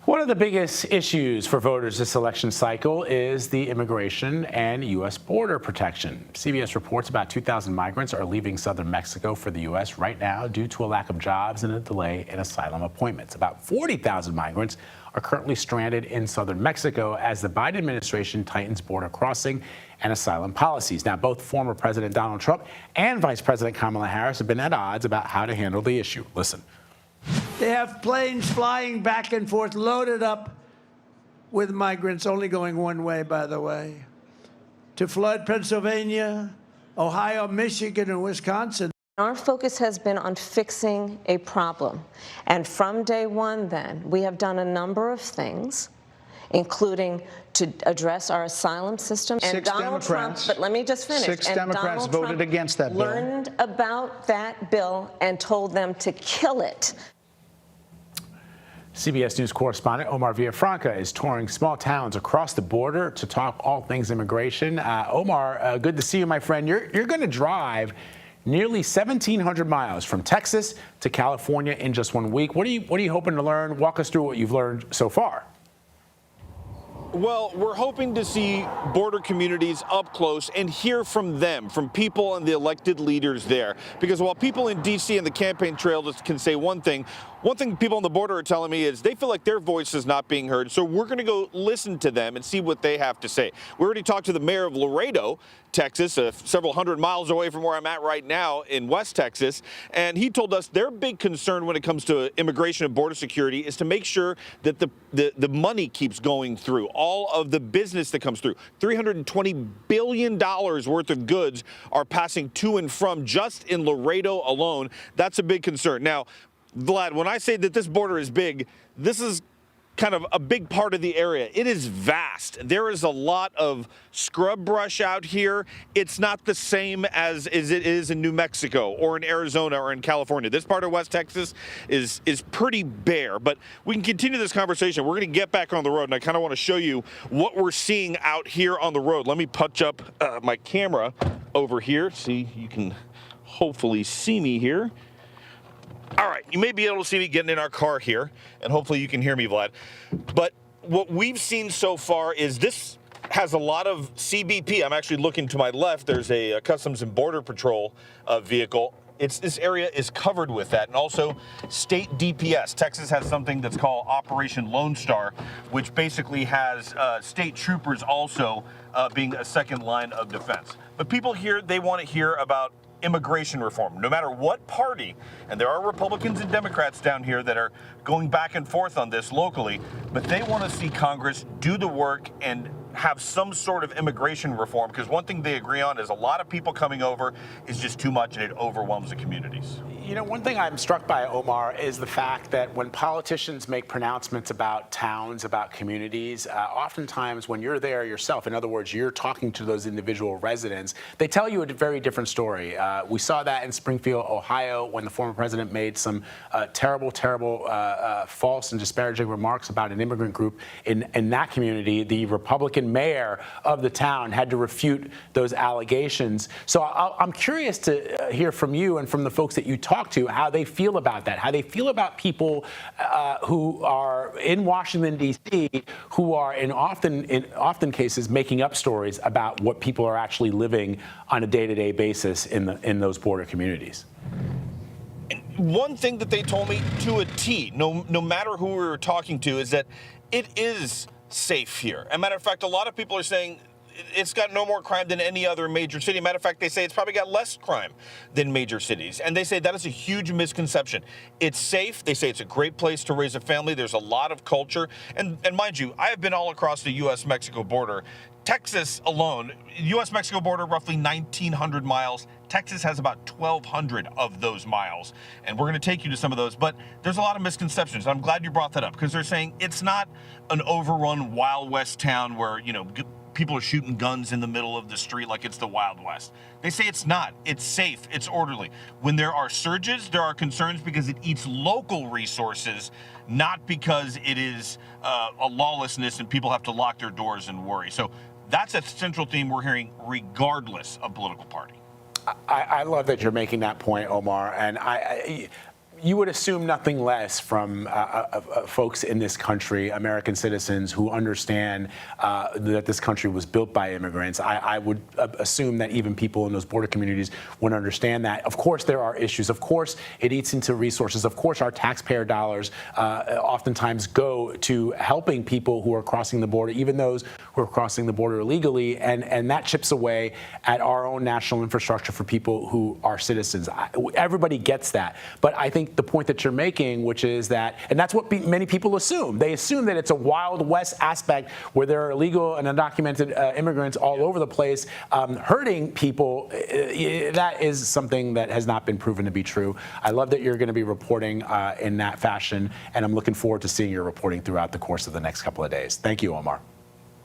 One of the biggest issues for voters this election cycle is the immigration and U.S. border protection. CBS reports about 2,000 migrants are leaving southern Mexico for the U.S. right now due to a lack of jobs and a delay in asylum appointments. About 40,000 migrants are currently stranded in southern Mexico as the Biden administration tightens border crossing and asylum policies. Now, both former President Donald Trump and Vice President Kamala Harris have been at odds about how to handle the issue. Listen. They have planes flying back and forth, loaded up with migrants, only going one way, by the way, to flood Pennsylvania, Ohio, Michigan, and Wisconsin. Our focus has been on fixing a problem. And from day one, then, we have done a number of things, including to address our asylum system. And Donald Trump, but let me just finish. Six Democrats voted against that bill. Learned about that bill and told them to kill it. CBS News correspondent Omar Villafranca is touring small towns across the border to talk all things immigration. Omar, good to see you, my friend. You're going to drive nearly 1,700 miles from Texas to California in just 1 week. What are you hoping to learn? Walk us through what you've learned so far. Well, we're hoping to see border communities up close and hear from them, from people and the elected leaders there. Because while people in D.C. and the campaign trail just can say one thing people on the border are telling me is they feel like their voice is not being heard. So we're going to go listen to them and see what they have to say. We already talked to the mayor of Laredo, Texas, several hundred miles away from where I'm at right now in West Texas. And he told us their big concern when it comes to immigration and border security is to make sure that the money keeps going through. All of the business that comes through. $320 billion worth of goods are passing to and from just in Laredo alone. That's a big concern. Now, Vlad, when I say that this border is big, this is kind of a big part of the area. It is vast. There is a lot of scrub brush out here. It's not the same as it is in New Mexico or in Arizona or in California. This part of West Texas is pretty bare, but we can continue this conversation. We're going to get back on the road, and I kind of want to show you what we're seeing out here on the road. Let me punch up my camera over here. See, you can hopefully see me here. All right, you may be able to see me getting in our car here, and hopefully you can hear me, Vlad. But what we've seen so far is this has a lot of CBP. I'm actually looking to my left. There's a Customs and Border Patrol vehicle. This area is covered with that, and also state DPS. Texas has something that's called Operation Lone Star, which basically has state troopers also being a second line of defense. But people here, they want to hear about immigration reform, no matter what party, and there are Republicans and Democrats down here that are going back and forth on this locally, but they want to see Congress do the work and have some sort of immigration reform, because one thing they agree on is a lot of people coming over is just too much and it overwhelms the communities. You know, one thing I'm struck by, Omar, is the fact that when politicians make pronouncements about towns, about communities, oftentimes when you're there yourself, in other words, you're talking to those individual residents, they tell you a very different story. We saw that in Springfield, Ohio, when the former president made some terrible false and disparaging remarks about an immigrant group in that community. The Republican mayor of the town had to refute those allegations. So I'm curious to hear from you and from the folks that you talk to how they feel about that, how they feel about people who are in Washington, D.C., who are in often cases making up stories about what people are actually living on a day-to-day basis in those border communities. One thing that they told me to a T, no matter who we were talking to, is that it is safe here. As a matter of fact, a lot of people are saying it's got no more crime than any other major city. Matter of fact, they say it's probably got less crime than major cities. And they say that is a huge misconception. It's safe. They say it's a great place to raise a family. There's a lot of culture. And mind you, I have been all across the U.S. Mexico border. Texas alone, U.S. Mexico border, roughly 1,900 miles. Texas has about 1,200 of those miles. And we're going to take you to some of those. But there's a lot of misconceptions. I'm glad you brought that up, because they're saying it's not an overrun Wild West town where, people are shooting guns in the middle of the street like it's the Wild West. They say it's not. It's safe. It's orderly. When there are surges, there are concerns because it eats local resources, not because it is a lawlessness and people have to lock their doors and worry. So that's a central theme we're hearing regardless of political party. I love that you're making that point, Omar. And you would assume nothing less from folks in this country, American citizens who understand that this country was built by immigrants. I would assume that even people in those border communities would understand that. Of course, there are issues. Of course, it eats into resources. Of course, our taxpayer dollars oftentimes go to helping people who are crossing the border, even those who are crossing the border illegally, and that chips away at our own national infrastructure for people who are citizens. Everybody gets that. But I think the point that you're making, which is that, and that's what many people assume. They assume that it's a Wild West aspect where there are illegal and undocumented immigrants all over the place hurting people. That is something that has not been proven to be true. I love that you're going to be reporting in that fashion, and I'm looking forward to seeing your reporting throughout the course of the next couple of days. Thank you, Omar.